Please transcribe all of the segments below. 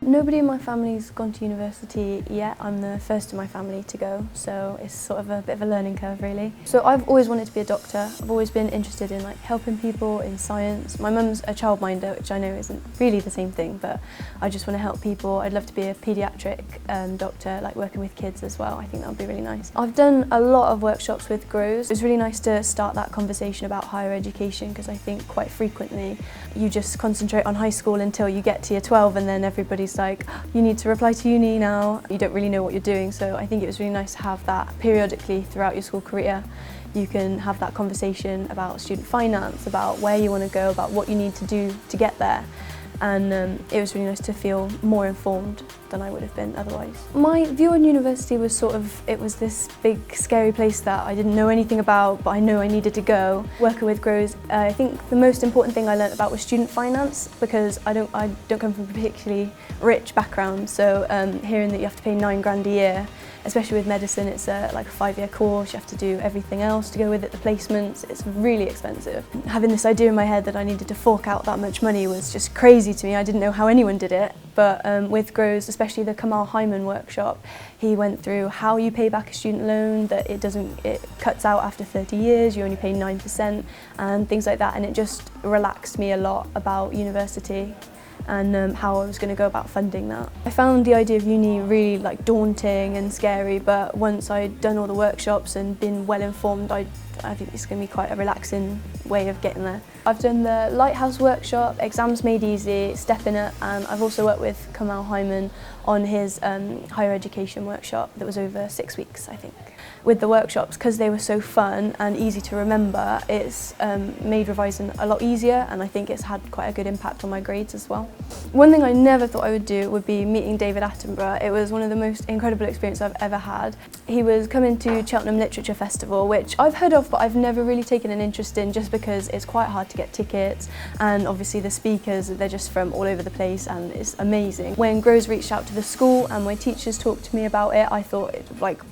Nobody in my family's gone to university yet. I'm the first in my family to go, so it's sort of a bit of a learning curve really. So I've always wanted to be a doctor. I've always been interested in like helping people in science. My mum's a childminder, which I know isn't really the same thing, but I just want to help people. I'd love to be a paediatric doctor, like working with kids as well. I think that would be really nice. I've done a lot of workshops with GROWS. It's really nice to start that conversation about higher education, because I think quite frequently you just concentrate on high school until you get to year 12, and then everybody's like, you need to apply to uni now. You don't really know what you're doing, so I think it was really nice to have that periodically throughout your school career. You can have that conversation about student finance, about where you want to go, about what you need to do to get there. And it was really nice to feel more informed than I would have been otherwise. My view on university was it was this big scary place that I didn't know anything about, but I know I needed to go. Working with GROWS, I think the most important thing I learnt about was student finance, because I don't come from a particularly rich background, so hearing that you have to pay £9 a year, especially with medicine, it's like a 5-year course, you have to do everything else to go with it, the placements, it's really expensive. Having this idea in my head that I needed to fork out that much money was just crazy to me. I didn't know how anyone did it, but with GROWS, especially the Kamal Hyman workshop, he went through how you pay back a student loan, that it cuts out after 30 years, you only pay 9%, and things like that, and it just relaxed me a lot about university and how I was going to go about funding that. I found the idea of uni really daunting and scary, but once I'd done all the workshops and been well informed, I think it's going to be quite a relaxing way of getting there. I've done the Lighthouse workshop, Exams Made Easy, Stepping Up, and I've also worked with Kamal Hyman on his higher education workshop that was over 6 weeks, I think. With the workshops, because they were so fun and easy to remember, it's made revising a lot easier, and I think it's had quite a good impact on my grades as well. One thing I never thought I would do would be meeting David Attenborough. It was one of the most incredible experiences I've ever had. He was coming to Cheltenham Literature Festival, which I've heard of but I've never really taken an interest in, just because it's quite hard to get tickets, and obviously the speakers, they're just from all over the place and it's amazing. When GROWS reached out to the school and my teachers talked to me about it, I thought,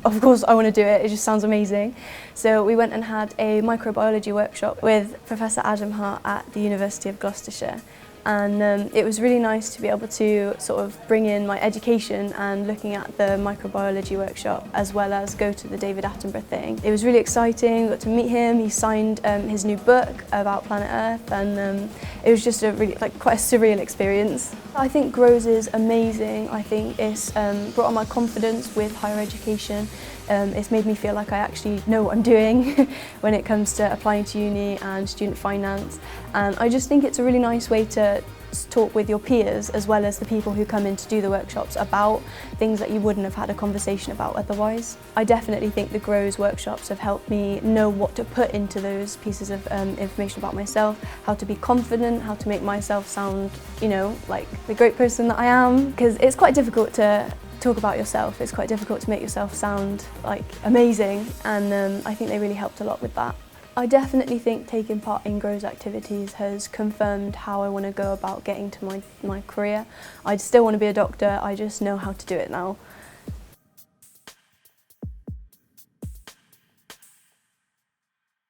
of course I want to do it. It just sounds amazing. So we went and had a microbiology workshop with Professor Adam Hart at the University of Gloucestershire. And it was really nice to be able to sort of bring in my education and looking at the microbiology workshop, as well as go to the David Attenborough thing. It was really exciting, got to meet him, he signed his new book about planet Earth, and it was just a really quite a surreal experience. I think GROWS is amazing. I think it's brought on my confidence with higher education. It's made me feel like I actually know what I'm doing when it comes to applying to uni and student finance, and I just think it's a really nice way to talk with your peers as well as the people who come in to do the workshops about things that you wouldn't have had a conversation about otherwise. I definitely think the GROWS workshops have helped me know what to put into those pieces of information about myself, how to be confident, how to make myself sound, like the great person that I am, because it's quite difficult to talk about yourself. It's quite difficult to make yourself sound amazing, and I think they really helped a lot with that. I definitely think taking part in GROWS activities has confirmed how I want to go about getting to my career. I still want to be a doctor, I just know how to do it now.